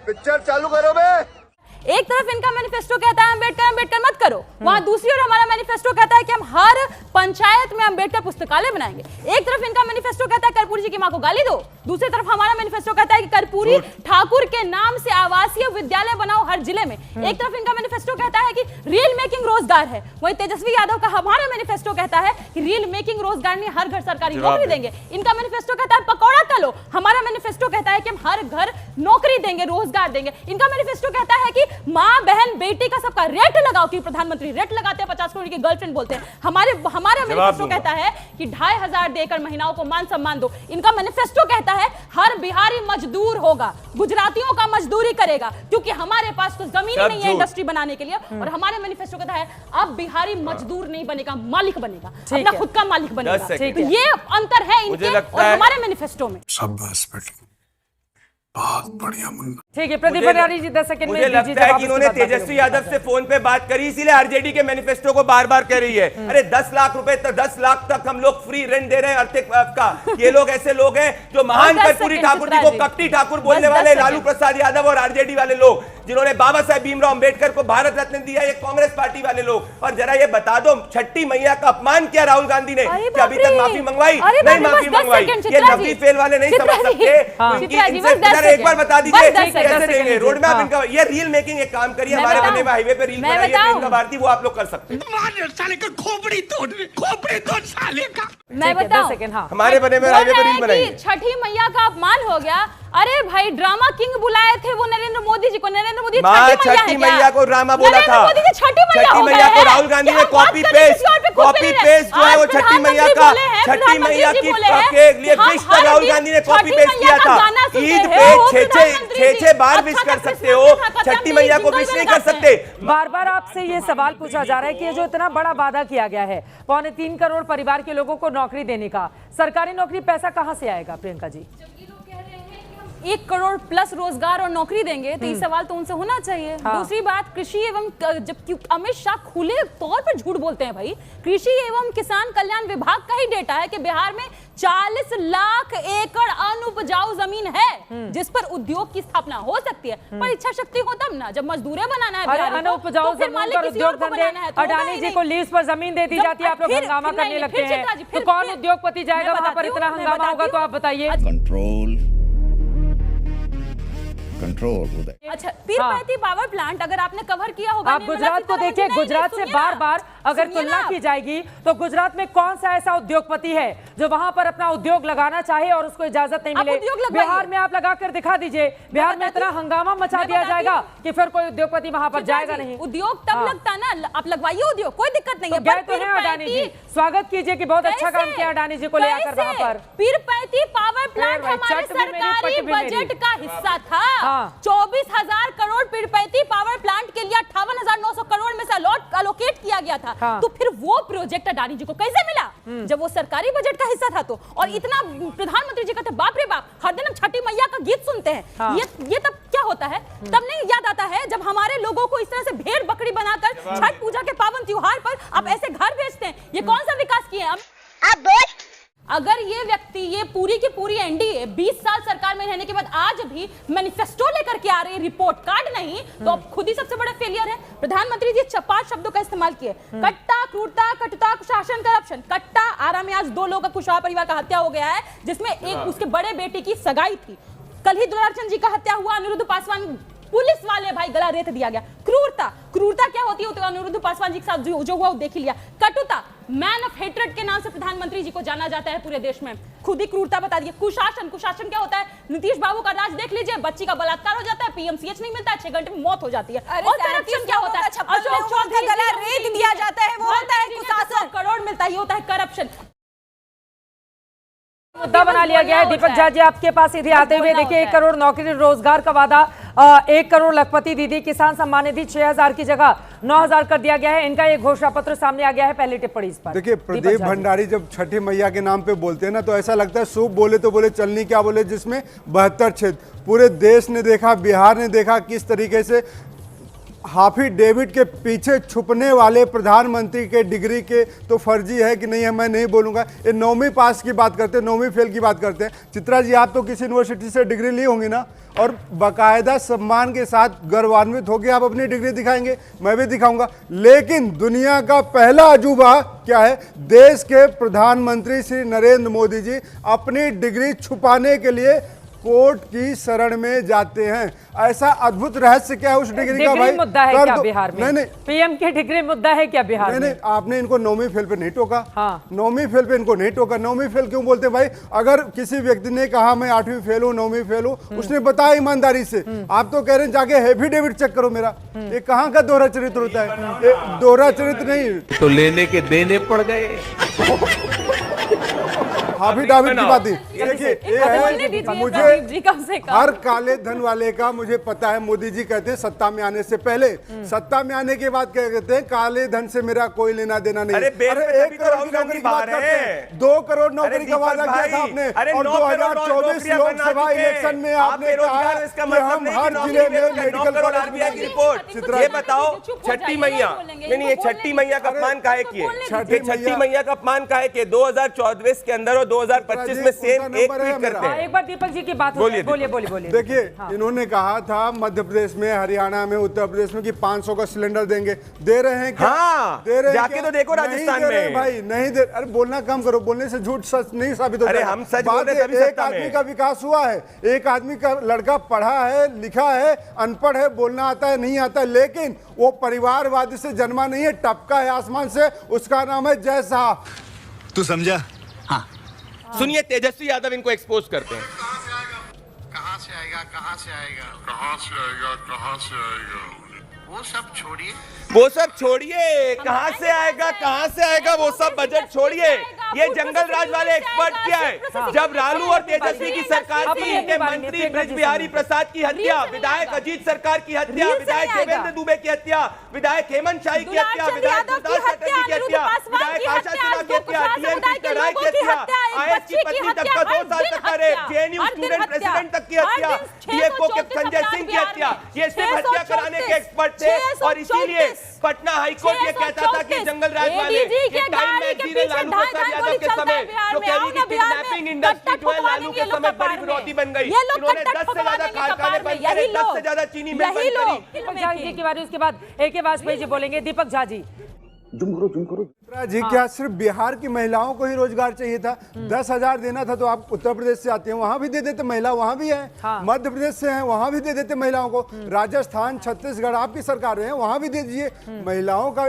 Picture चालू करो बे। एक तरफ इनका मैनिफेस्टो कहता है अम्बेडकर अम्बेडकर मत करो, वहां दूसरी ओर हमारा मैनिफेस्टो कहता है कि हम हर पंचायत में अम्बेडकर पुस्तकालय बनाएंगे। एक तरफ इनका मैनिफेस्टो कहता है कर्पूरी जी की मां को गाली दो, दूसरी तरफ हमारा मैनिफेस्टो कहता है कि कर्पूरी ठाकुर के नाम से आवासीय विद्यालय बनाओ हर जिले में। एक तरफ इनका मैनिफेस्टो कहता है कि रील मेकिंग रोजगार है, वही तेजस्वी यादव का हमारा मैनिफेस्टो कहता है कि रील मेकिंग रोजगार नहीं, हर घर सरकारी नौकरी देंगे। इनका मैनिफेस्टो कहता है पकौड़ा तलो, हमारा मैनिफेस्टो कहता है कि हम हर घर नौकरी देंगे, रोजगार देंगे। इनका मैनिफेस्टो कहता है कि मां बहन बेटी का सबका रेट लगाओ, कि प्रधानमंत्री रेट लगाते हैं, 50 करोड़ की गर्लफ्रेंड बोलते हैं। हमारा मैनिफेस्टो कहता है कि 2500 देकर महिलाओं को मान सम्मान दो। इनका मैनिफेस्टो कहता है हर बिहारी मजदूर होगा, गुजरातियों का मजदूरी करेगा, क्योंकि हमारे पास तो जमीन ही नहीं है इंडस्ट्री बनाने के लिए। और हमारे मैनिफेस्टो कहता है अब बिहारी मजदूर नहीं बनेगा, मालिक बनेगा, अपना खुद का मालिक बनेगा। तो ये अंतर है इनके और हमारे मैनिफेस्टो में। बहुत बढ़िया मुन्ना। ठीक है प्रदीप भंडारी जी 10 सेकंड में मुझे लगता है कि इन्होंने तेजस्वी यादव से फोन पे बात करी, इसीलिए आरजेडी के मैनिफेस्टो को बार बार कह रही है। अरे 10 लाख रुपए तक 10 लाख तक हम लोग फ्री रेंट दे रहे हैं आर्थिक का। ये लोग ऐसे लोग हैं जो महान कर्पूरी ठाकुर जी को कपटी ठाकुर बोलने वाले लालू प्रसाद यादव और आरजेडी वाले लोग, जिन्होंने बाबा साहेब भीमराव अंबेडकर को भारत रत्न दिया, ये कांग्रेस पार्टी वाले लोग। और जरा ये बता दो, छठी मैया का अपमान किया राहुल गांधी ने, कि अभी तक माफी मंगवाई नहीं, माफी मंगवाई। ये नफी फेल वाले नहीं समझ सकते। एक बार बता दीजिए कैसे देंगे रोड मैप इनका। ये रील मेकिंग एक काम करिए, हमारे बने हुए हाईवे पे रील बनाइए प्रियंका भारती, वो आप लोग कर सकते हैं। साले का खोपड़ी तोड़ साले का। मैं बताऊं, हमारे बने हुए हाईवे पे रील बनाइए। छठी मैया का अपमान हो गया। अरे भाई ड्रामा किंग बुलाए थे वो नरेंद्र मोदी जी को, नरेंद्र मोदी छठी मैया को ड्रामा बोला था। छठी मैया को राहुल गांधी ने कॉपी पेस्ट जो है वो छठी मैया का, छठी मैया के लिए विश राहुल गांधी ने कॉपी पेस्ट किया था। ईद पे 6 बार विश कर सकते हो, छठी मैया को विश नहीं कर सकते। बार बार आपसे ये सवाल पूछा जा रहा है कि ये जो इतना बड़ा वादा किया गया है 3.25 करोड़ परिवार के लोगों को नौकरी देने का, सरकारी नौकरी पैसा कहां से आएगा प्रियंका जी? 1 करोड़ प्लस रोजगार और नौकरी देंगे तो ये सवाल तो उनसे होना चाहिए। दूसरी बात, कृषि एवं जब अमित शाह खुले तौर पर झूठ बोलते हैं भाई, कृषि एवं किसान कल्याण विभाग का ही डेटा है कि बिहार में 40 लाख एकड़ अनुपजाऊ जमीन है जिस पर उद्योग की स्थापना हो सकती है, पर इच्छा शक्ति हो तब ना, जब मजदूरें बनाना है अनुपजाऊ जमीन पर उद्योग धंधे अडानी जी को लीज पर जमीन दे दी जाती है, आप लोग हंगामा करने लगते हैं, तो कौन उद्योगपति जाएगा वहां पर? इतना हंगामा होगा तो आप बताइए। कंट्रोल। अच्छा, पीरपैंती पावर प्लांट अगर आपने कवर किया होगा, आप गुजरात को देखिए, गुजरात से बार बार अगर तुलना की जाएगी तो गुजरात में कौन सा ऐसा उद्योगपति है जो वहां पर अपना उद्योग लगाना चाहे और उसको इजाजत नहीं मिले? बिहार में आप लगा कर दिखा दीजिए, बिहार में इतना हंगामा मचा दिया जाएगा कि फिर कोई उद्योगपति वहां पर जाएगा नहीं। उद्योग तब लगता ना, आप लगवाइए उद्योग, कोई दिक्कत नहीं है। गए तो है अडानी जी, स्वागत कीजिए कि बहुत अच्छा काम किया अडानी जी को ले आकर वहां पर। पीरपैंती पावर प्लांट हमारे सरकारी बजट का हिस्सा था। 24,000 करोड़ पीरपैंती पावर प्लांट के लिए 58,900 करोड़ में से अलोकेट किया गया था। तो फिर वो प्रोजेक्ट अडानी जी को कैसे मिला जब वो सरकारी बजट का हिस्सा था? तो और इतना प्रधानमंत्री जी कहते बाप रे बाप, हर दिन हम छठी मैया का गीत सुनते हैं। ये तब क्या होता है? तब नहीं याद आता है जब हमारे लोगों को इस तरह से भेड़ बकरी बनाकर छठ पूजा के पावन त्योहार पर आप ऐसे घर भेजते हैं। ये कौन सा विकास किए हैं? अब अगर ये व्यक्ति, ये पूरी की पूरी एनडीए 20 साल सरकार में रहने के बाद आज भी मैनिफेस्टो लेकर के आ रही है, रिपोर्ट कार्ड नहीं, तो अब खुद ही सबसे बड़ा फेलियर है। प्रधानमंत्री जी 5 शब्दों का इस्तेमाल किए, कट्टा, क्रूरता, कटुता, कुशासन, करप्शन। कट्टा, आरा में आज 2 लोगों का कुशवाहा परिवार का हत्या हो गया है, जिसमें एक उसके बड़े बेटे की सगाई थी। कल ही दुलारचंद जी का हत्या हुआ, अनिरुद्ध पासवान पुलिस वाले भाई गला रेत दिया गया। क्रूरता क्या होती है? तो अनिरुद्ध पासवान जी के साथ जो हुआ वो देख लिया। कटुता, मैन ऑफ हेट्रेड के नाम से प्रधानमंत्री जी को जाना जाता है पूरे देश में, खुद ही क्रूरता बता दी। कुशासन क्या होता है? नीतीश बाबू का राज देख लीजिए, बच्ची का बलात्कार हो जाता है, पीएमसीएच नहीं मिलता है, 6 घंटे में मौत हो जाती है। और करप्शन क्या होता है? अशोक चौधरी का गला रेत दिया जाता है, वो होता है कुशासन। करोड़ मिलता है, ये होता है करप्शन। मुद्दा बना लिया गया है। दीपक झा जी आपके पास सीधे आते हुए देखिए, 1 करोड़ नौकरी रोजगार का वादा, 1 करोड़ लखपति दीदी, किसान सम्मान निधि 6,000 की जगह 9,000 कर दिया गया है। इनका एक घोषणा पत्र सामने आ गया है। पहली टिप्पणी इस पर देखिए, प्रदीप भंडारी जब छठी मैया के नाम पे बोलते हैं ना, तो ऐसा लगता है सूप बोले तो बोले चलनी क्या बोले, जिसमें 72 क्षेत्र पूरे देश ने देखा, बिहार ने देखा किस तरीके से हाफी डेविड के पीछे छुपने वाले प्रधानमंत्री के डिग्री के तो फर्जी है कि नहीं है, मैं नहीं बोलूंगा। ये 9वीं पास की बात करते हैं, 9वीं फेल की बात करते हैं। चित्रा जी, आप तो किसी यूनिवर्सिटी से डिग्री ली होंगी ना, और बाकायदा सम्मान के साथ गर्वान्वित होकर आप अपनी डिग्री दिखाएंगे, मैं भी दिखाऊंगा। लेकिन दुनिया का पहला अजूबा क्या है? देश के प्रधानमंत्री श्री नरेंद्र मोदी जी अपनी डिग्री छुपाने के लिए कोर्ट की शरण में जाते हैं। ऐसा अद्भुत रहस्य क्या है उस डिग्री का भाई? मुद्दा है क्या बिहार में? नहीं, पीएम की डिग्री मुद्दा है क्या बिहार में? नहीं, आपने इनको 9वीं फेल पे नहीं टोका। हाँ। 9वीं फेल पे इनको नहीं टोका। 9वीं फेल क्यों बोलते हैं भाई? अगर किसी व्यक्ति ने कहा मैं 8वीं फेल हूँ, 9वीं फेल हूँ, उसने बताया ईमानदारी से। आप तो कह रहे हैं जाके एफिडेविट चेक करो मेरा। ये कहाँ का दोहरा चरित्र होता है? ये दोहरा चरित्र नहीं तो लेने के देने पड़ गए। हाफिडाविट की बात नहीं। देखिए, ये है मुझे हर काले धन वाले का मुझे पता है। मोदी जी कहते हैं सत्ता में आने से पहले, सत्ता में आने के बाद क्या कहते हैं? काले धन से मेरा कोई लेना देना नहीं। अरे 1 करोड़ की नौकरी की बात करते हैं। 2 करोड़ नौकरी का वादा किया था आपने, और 2024 लोकसभा इलेक्शन में आपने कहा कि हम हर जिले में मेडिकल कॉलेज की रिपोर्ट। ये बताओ, छठी मैया, नहीं, ये छठी मैया का अपमान काहे किए? छठी मैया का अपमान काहे किए? 2024 के अंदर और 2025 में सेम एक ट्वीट करते हैं। एक बार दीपक जी की बात बोलिए। देखिए, इन्होंने कहा था मध्य प्रदेश में, हरियाणा में, उत्तर प्रदेश में कि 500 का सिलेंडर देंगे। दे रहे हैं क्या? हाँ, दे रहे हैं जाके क्या? तो देखो राजस्थान में भाई नहीं दे। अरे बोलना कम करो, बोलने से झूठ सच नहीं साबित होता। अरे हम सच बोल रहे हैं तभी एक आदमी का विकास हुआ है, एक आदमी का लड़का पढ़ा है, लिखा है, अनपढ़ है, बोलना आता है, नहीं आता है, लेकिन वो परिवारवादी से जन्मा नहीं है, टपका है आसमान से। उसका नाम है जय शाह। तू समझा? हाँ। सुनिए, तेजस्वी यादव इनको एक्सपोज करते हैं। कहाँ से आएगा, कहाँ से आएगा, कहाँ से आएगा, कहाँ से आएगा, वो सब छोड़िए, वो सब छोड़िए। कहाँ से आएगा, कहाँ से आएगा, वो सब बजट छोड़िए। ये जंगल राज वाले एक्सपर्ट क्या है? जब रालू और तेजस्वी की सरकार थी, इनके मंत्री ब्रज बिहारी प्रसाद की हत्या, विधायक अजीत सरकार की हत्या, विधायक देवेंद्र दुबे की हत्या, विधायक हेमंत शाही की हत्या, विधायक गुरदास चटर्जी की हत्या, विधायक आशा सिन्हा की हत्या, डीएम कृष्ण राय की हत्या, आईएएस की पत्नी तक का 2 साल तक का रेप, जेएनयू स्टूडेंट प्रेसिडेंट तक की हत्या, डीएफओ के संजय सिंह की हत्या। ये सिर्फ हत्या कराने के एक्सपर्ट थे, और इसीलिए पटना हाईकोर्ट ये कहता था कि जंगल राज वाले टाइम मैगजीन लालू प्रसाद यादव के समय जो कह रही थी किडनैपिंग इंडस्ट्री जो है लालू के समय बड़ी विरोधी बन गई। इन्होंने 10 से ज्यादा कारखाने बंद करे, 10 से ज्यादा चीनी मिल बंद करी। दीपक झा जी की बारी, उसके बाद AK वाजपेयी जी बोलेंगे। दीपक झा जी। जी, क्या सिर्फ बिहार की महिलाओं को ही रोजगार चाहिए था? 10,000 देना था तो आप उत्तर प्रदेश से आते हैं, वहां भी दे देते, महिला वहां भी है। मध्य प्रदेश से हैं, वहां भी दे देते महिलाओं को। राजस्थान, छत्तीसगढ़ आपकी सरकार है, वहां भी दे दीजिए। महिलाओं का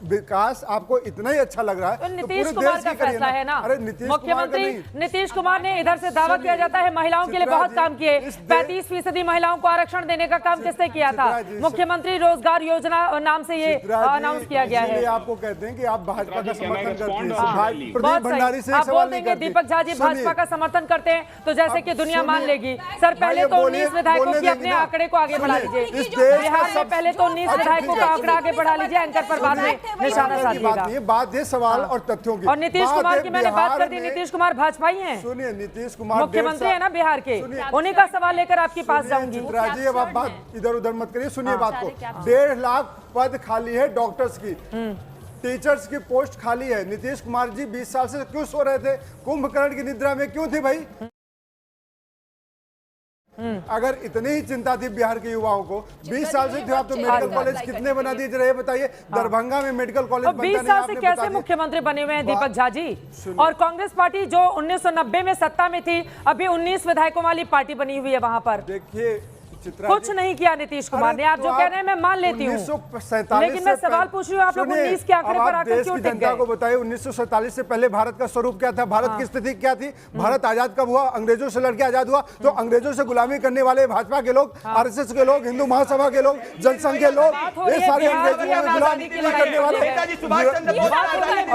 विकास आपको इतना ही अच्छा लग रहा है तो नीतीश कुमार का फैसला है ना। अरे मुख्यमंत्री नीतीश कुमार ने इधर से दावा किया जाता है महिलाओं के लिए बहुत काम किए। 35% महिलाओं को आरक्षण देने का काम किसने किया था? मुख्यमंत्री रोजगार योजना नाम से ये अनाउंस किया गया है। आपको कहते हैं कि आप भाजपा का समर्थन करते हैं। प्रदीप भंडारी से आप बोल देंगे दीपक झा जी भाजपा का समर्थन करते हैं तो जैसे कि दुनिया मान लेगी। सर, पहले तो 19 विधायकों की अपने आंकड़े को आगे बढ़ा लीजिए। बिहार में पहले तो 19 विधायकों का आंकड़ा आगे बढ़ा लीजिए, एंकर पर बाद में निशाना साधिएगा। ये बात है सवाल और तथ्यों की। और नीतीश कुमार की मैंने बात कर दी, नीतीश कुमार भाजपा ही हैं। सुनिए, नीतीश कुमार मुख्यमंत्री है ना बिहार के, उन्हीं का सवाल लेकर आपके पास जाऊंगी। चित्रा जी, अब आप बात इधर उधर मत करिए, सुनिए बात को। 1.5 लाख पद खाली है डॉक्टर्स की, टीचर्स की पोस्ट खाली है। नीतीश कुमार जी 20 साल से क्यों सो रहे थे? कुंभकर्ण की निद्रा में क्यों थे भाई? अगर इतनी ही चिंता थी बिहार के युवाओं को, 20 साल से थे आप, तो मेडिकल कॉलेज कितने बना दिए जरा ये बताइए। दरभंगा में मेडिकल कॉलेज 20 साल से कैसे मुख्यमंत्री बने हुए हैं दीपक झा जी? और कांग्रेस पार्टी जो 1990 में सत्ता में थी, अभी 19 विधायकों वाली पार्टी बनी हुई है वहां पर। देखिए, कुछ नहीं किया नीतीश कुमार ने। आप जो कह रहे हैं मैं मान लेती हूँ, लेकिन मैं सवाल पूछ रही हूँ, आप लोग 19 के आंकड़े पर आकर क्यों टिक गए? को बताइए 1947 से पहले भारत का स्वरूप क्या था? भारत की स्थिति क्या थी? भारत आजाद कब हुआ? अंग्रेजों से लड़के आजाद हुआ। तो अंग्रेजों से गुलामी करने वाले भाजपा के लोग, RSS के लोग, हिंदू महासभा के लोग, जनसंघ के लोग, ये सारे अंग्रेजों में गुलामी करने वाले,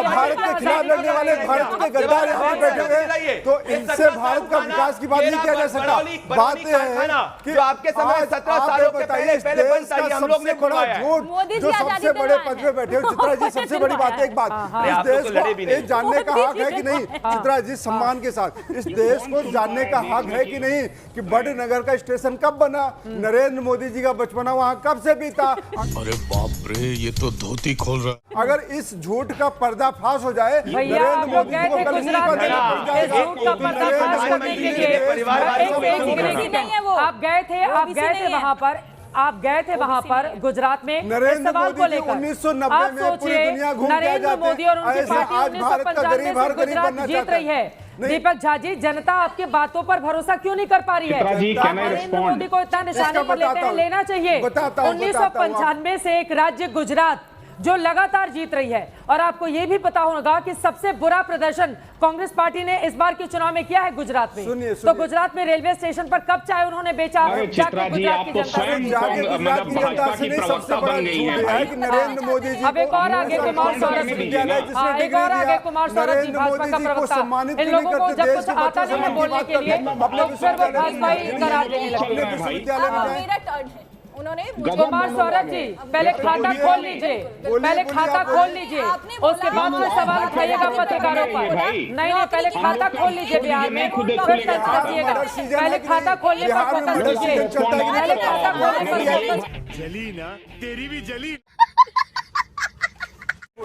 भारत के खिलाफ लड़ने वाले भारत के गद्दार यहाँ पे बैठे हुए। तो इनसे भारत का विकास की बात नहीं किया जा सकता। बात यह है कि आपके समय 17 सालों के पहले बंद था, ये हम लोग ने खुलवाया है। मोदी जो जी सबसे बड़े पद पे बैठे हो चित्रा जी, सबसे बड़ी बात है एक बात, इस देश को ये जानने का हक है कि नहीं चित्रा जी, सम्मान के साथ, इस देश को जानने का हक है कि नहीं कि बड़नगर का स्टेशन कब बना, नरेंद्र मोदी जी का बचपना वहाँ कब से बीता। अरे बाप रे, ये तो धोती खोल रहा। अगर इस झूठ का पर्दाफाश हो जाए, नरेंद्र मोदी जी को कल नहीं पता आप गए थे वहां पर गुजरात में नरेंद्र मोदी जी 1990 में पूरी दुनिया घूम के आ जाते मोदी और उनकी पार्टी 1995 से गुजरात जीत रही है। दीपक झा जी, जनता आपकी बातों पर भरोसा क्यों नहीं कर पा रही है? नरेंद्र मोदी को इतना निशाने पर लेते हैं, लेना चाहिए। 1995 से एक राज्य गुजरात जो लगातार जीत रही है, और आपको यह भी पता होगा कि सबसे बुरा प्रदर्शन कांग्रेस पार्टी ने इस बार के चुनाव में किया है गुजरात में। तो गुजरात में रेलवे स्टेशन पर कब चाहे उन्होंने बेचा, चित्रा जी आप तो स्वयं गुजरात की जनता से नहीं, सबसे बड़ा झूठ है कि नरेंद्र मोदी जी अब एक और आगे कुमार सौरभ जी, एक और आगे कुमार सौरभ जी, भाजपा का प्रवक्ता, इन लोगों को जब कुछ आता नहीं है बोलने के लिए तो फिर वो भाजपा ही करार देने लगते हैं। कुमार सौरभ जी, पहले खाता खोल लीजिए, पहले खाता खोल लीजिए, उसके बाद में सवाल उठाइएगा पत्रकारों पर। नहीं, पहले खाता खोल लीजिए बिहार में, फिर चर्चा कीजिएगा। पहले खाता खोलने पर फोकस कीजिए, पहले खाता खोलने पर फोकस। जली ना, तेरी भी जली।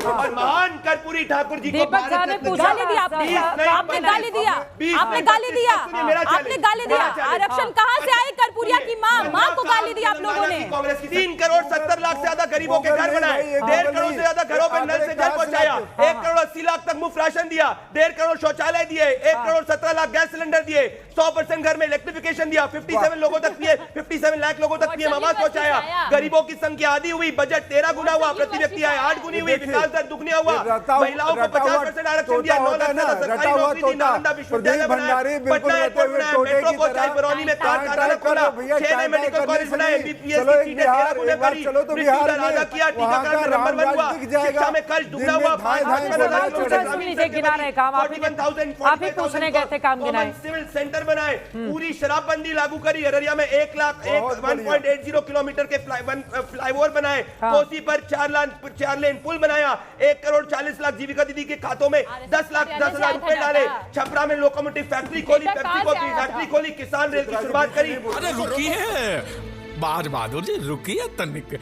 और महान कर्पूरी ठाकुर जी को दीपक झा ने पूछा गाली दी आपने, आपने गाली दिया, आपने गाली दिया, आपने गाली दिया। आरक्षण कहाँ से आए? कर्पूरिया की माँ को गाली दी आप लोगों ने। कांग्रेस की 3 करोड़ 70 लाख से ज्यादा गरीबों के घर बनाए, 1.5 करोड़ से ज्यादा घरों पर नल से जल पहुंचाया, 1 करोड़ 80 लाख तक मुफ्त राशन दिया, 1.5 करोड़ शौचालय दिए, 1 करोड़ 17 लाख गैस सिलेंडर दिए, 100% घर में इलेक्ट्रिफिकेशन दिया, 57 लोगों तक पिए 57 लाख लोगों तक पीएम आवास पहुंचाया, गरीबों की संख्या आधी हुई, बजट 13 गुना हुआ, प्रति व्यक्ति आय 8 गुनी हुई, विकास दर दुगनी हुआ, महिलाओं को 50% आरक्षण दिया, 9 लाख से सरकारी नौकरी दी, नालंदा विश्वविद्यालय बनाया, पटना एयरपोर्ट बनाया, मेट्रो को चाहे बरौनी में कारखाना खोला, 6 नए मेडिकल कॉलेज बनाए, एमबीबीएस की सीटें 13 गुना बढ़ी, मृत्यु दर आधा किया, टीकाकरण में नंबर 1 हुआ, शिक्षा में खर्च दुगना हुआ, 5,000 सिविल सेंटर बनाए, पूरी शराबबंदी लागू करी, अररिया में 1.80 किलोमीटर के फ्लाईओवर बनाए, कोसी पर 4 लेन पुल बनाया, 1 करोड़ 40 लाख जीविका दीदी के खातों में 10,10,000 रुपए डाले, छपरा में लोकोमोटिव फैक्ट्री खोली, पेप्सी को फैक्ट्री खोली, किसान रेल की शुरुआत करी। अरे रुकिए बाज बहादुर जी, रुकिए तनिक।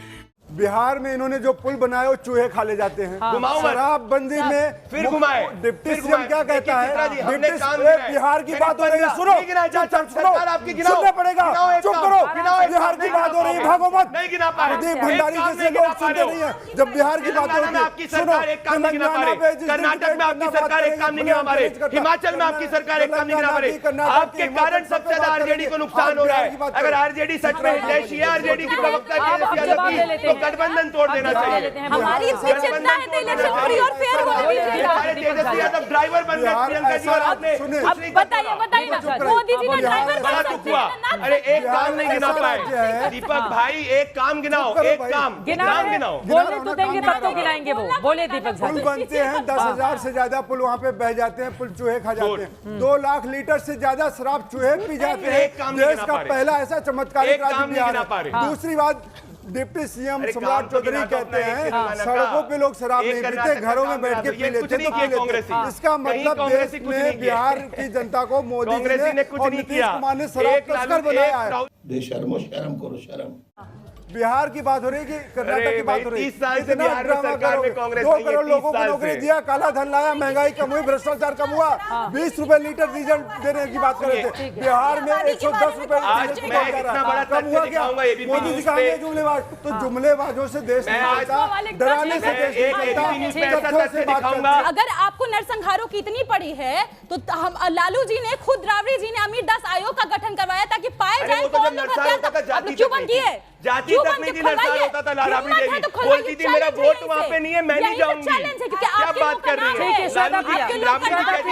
बिहार में इन्होंने जो पुल बनाए वो चूहे खा ले जाते हैं। शराबबंदी में फिर घुमाए, डिप्टी सीएम क्या कहता है? बिहार की बात हो रही है, सुनो, सुनना पड़ेगा, चुप करो। बिहार की बात हो रही है, भागो मत। प्रदीप भंडारी जैसे लोग सुनते नहीं है। जब बिहार की बात होती है, सुनो, कर्नाटक में आपकी सरकार एक काम नहीं गिना पा रही, हिमाचल में आपकी सरकार एक काम नहीं गिना पा रही, आपके कारण सबसे ज्यादा आरजेडी को नुकसान हो रहा है। अगर आरजेडी सच में हितैषी है, आरजेडी की प्रवक्ता गठबंधन तोड़ देना चाहिए। हमारी इतनी चिंता है तो इलेक्शन फ्री और फेयर होना चाहिए। तेजस्वी यादव ड्राइवर बन गए प्रियंका जी, और आपने बताइए मोदी जी ने ड्राइवर बना चुका। अरे एक काम नहीं गिना पाए दीपक भाई, एक काम गिनाओ, एक काम गिनाओ। बोलने तो देंगे तब तो गिनाएंगे वो। बोले दीपक झा। पुल बनते हैं, 10,000 से ज्यादा पुल वहाँ पे बह जाते हैं, पुल चूहे खा जाते हैं, 2 लाख लीटर से ज्यादा शराब चूहे पी जाते हैं। देश का पहला ऐसा चमत्कारिक राज्य बिहार है। दूसरी बात, डिप्टी सीएम सम्राट चौधरी कहते हैं सड़कों पे लोग शराब नहीं पीते, घरों में बैठ के पी लेते हैं। इसका मतलब देश में बिहार की जनता को मोदी जी ने और नीतीश कुमार ने शराब तस्कर बनाया है। बेशर्मो, शर्म करो, शर्म। बिहार की बात हो रही है कि कर्नाटक की बात हो रही है। 30 साल से बिहार में सरकार में कांग्रेस 2 करोड़ लोगों को नौकरी दिया, काला धन लाया, महंगाई कम हुई, भ्रष्टाचार कम हुआ, 20 रुपए लीटर डीजल देने की बात कर रहे थे। बिहार में 110 रुपए कम हुआ। मोदी जी कहा जुमलेबाज, तो जुमलेबाजों से देश नहीं चलता, डराने से देश नहीं चलता। अगर आपको नरसंहारों की इतनी पड़ी है तो हम लालू जी ने खुद राबड़ी जी ने अमीर दास आयोग का गठन करवाया ताकि पाए जाए कौन लोग हत्या क्यों बन किए, जाति तक नहीं थी, नरसाल होता था। राबड़ी देवी बोलती थी मेरा वोट वहाँ पे नहीं है, मैं नहीं जाऊंगी। क्या बात कर रही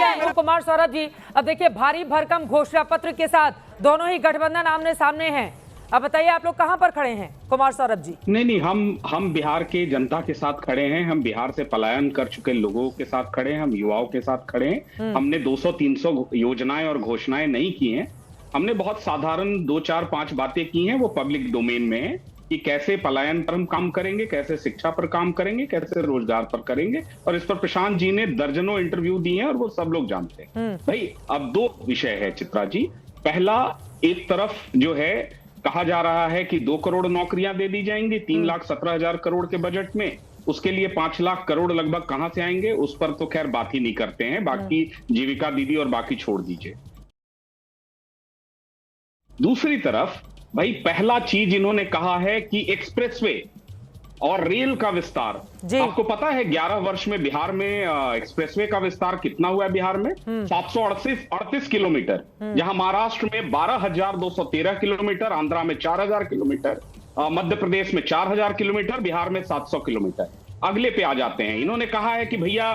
है कुमार सौरभ जी? अब देखिए, भारी भरकम घोषणा पत्र के साथ दोनों ही गठबंधन आमने सामने हैं। अब बताइए आप लोग कहां पर खड़े हैं? कुमार सौरभ जी। नहीं, हम बिहार के जनता के साथ खड़े हैं, हम बिहार से पलायन कर चुके लोगों के साथ खड़े हैं, हम युवाओं के साथ खड़े हैं। हमने 200-300 योजनाएं और घोषणाएं नहीं की हैं, हमने बहुत साधारण 2, 4, 5 बातें की हैं, वो पब्लिक डोमेन में है कि कैसे पलायन पर हम काम करेंगे, कैसे शिक्षा पर काम करेंगे, कैसे रोजगार पर करेंगे, और इस पर प्रशांत जी ने दर्जनों इंटरव्यू दिए हैं और वो सब लोग जानते हैं। भाई अब 2 विषय है चित्रा जी। पहला, एक तरफ जो है कहा जा रहा है कि 2 करोड़ नौकरियां दे दी जाएंगी 3,17,000 करोड़ के बजट में, उसके लिए 5 लाख करोड़ लगभग कहां से आएंगे उस पर तो खैर बात ही नहीं करते हैं, बाकी जीविका दीदी और बाकी छोड़ दीजिए। दूसरी तरफ भाई पहला चीज इन्होंने कहा है कि एक्सप्रेसवे और रेल का विस्तार। आपको पता है 11 वर्ष में बिहार में एक्सप्रेसवे का विस्तार कितना हुआ है? बिहार में 738 किलोमीटर, जहां महाराष्ट्र में 12,213 किलोमीटर, आंध्रा में 4,000 किलोमीटर, मध्य प्रदेश में 4,000 किलोमीटर, बिहार में 700 किलोमीटर। अगले पे आ जाते हैं। इन्होंने कहा है कि भैया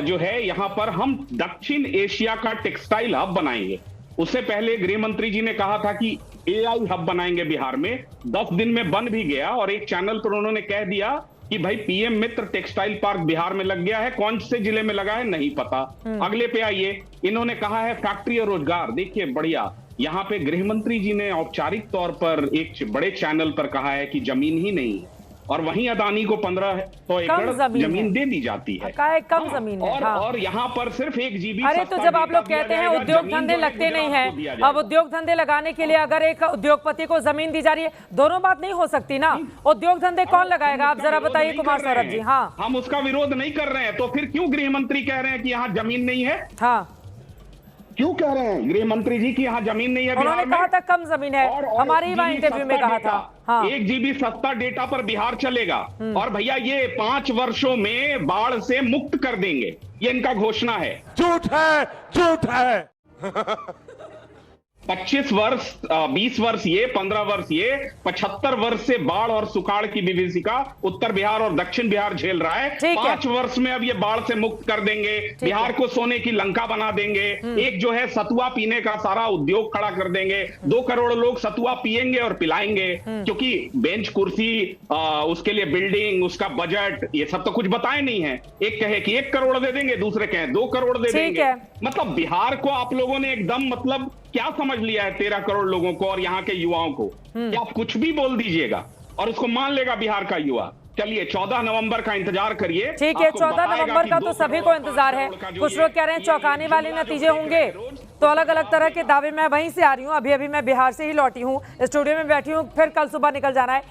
जो है यहां पर हम दक्षिण एशिया का टेक्सटाइल हब बनाएंगे। उससे पहले गृह मंत्री जी ने कहा था कि एआई हब बनाएंगे बिहार में, 10 दिन में बन भी गया, और एक चैनल पर उन्होंने कह दिया कि भाई पीएम मित्र टेक्सटाइल पार्क बिहार में लग गया है, कौन से जिले में लगा है नहीं पता। अगले पे आइए, इन्होंने कहा है फैक्ट्री और रोजगार। देखिए बढ़िया, यहाँ पे गृह मंत्री जी ने औपचारिक तौर पर एक बड़े चैनल पर कहा है कि जमीन ही नहीं है, और वहीं अदानी को 1500 एकड़ जमीन दे दी जाती है। कम जमीन है। और यहाँ पर सिर्फ 1 GB। अरे तो जब आप लोग कहते हैं उद्योग धंधे लगते नहीं हैं, अब उद्योग धंधे लगाने के लिए अगर एक उद्योगपति को जमीन दी जा रही है, दोनों बात नहीं हो सकती ना। उद्योग धंधे कौन लगाएगा? आप जरा बताइए कुमार सौरभ जी। हाँ, हम उसका विरोध नहीं कर रहे हैं, तो फिर क्यों गृह मंत्री कह रहे हैं कि यहाँ जमीन नहीं है? हाँ, क्यों कह रहे हैं गृह मंत्री जी कि यहाँ जमीन नहीं है? उन्होंने कहा था कम जमीन है, हमारी वहाँ इंटरव्यू में कहा था। हाँ, 1 GB सस्ता डेटा पर बिहार चलेगा, और भैया ये 5 वर्षों में बाढ़ से मुक्त कर देंगे, ये इनका घोषणा है। झूठ है, झूठ है। 25 वर्ष 20 वर्ष ये 15 वर्ष ये 75 वर्ष से बाढ़ और सुखाड़ की विभीषिका उत्तर बिहार और दक्षिण बिहार झेल रहा है। 5 वर्ष में अब ये बाढ़ से मुक्त कर देंगे, बिहार को सोने की लंका बना देंगे। एक जो है सतुआ पीने का सारा उद्योग खड़ा कर देंगे, 2 करोड़ लोग सतुआ पिएंगे और पिलाएंगे, क्योंकि बेंच कुर्सी उसके लिए बिल्डिंग, उसका बजट, ये सब तो कुछ बताए नहीं है। एक कहे कि 1 करोड़ दे देंगे, दूसरे कहे 2 करोड़ दे देंगे। मतलब बिहार को आप लोगों ने एकदम मतलब क्या समझ लिया है 13 करोड़ लोगों को और यहाँ के युवाओं को कि आप कुछ भी बोल दीजिएगा और उसको मान लेगा बिहार का युवा। चलिए 14 नवंबर का इंतजार करिए। ठीक है, 14 नवंबर का तो सभी को इंतजार है। कुछ लोग कह रहे हैं चौंकाने वाले नतीजे होंगे, तो अलग अलग तरह के दावे। मैं वहीं से आ रही हूँ, अभी अभी मैं बिहार से ही लौटी हूँ, स्टूडियो में बैठी हूँ, फिर कल सुबह निकल जाना है।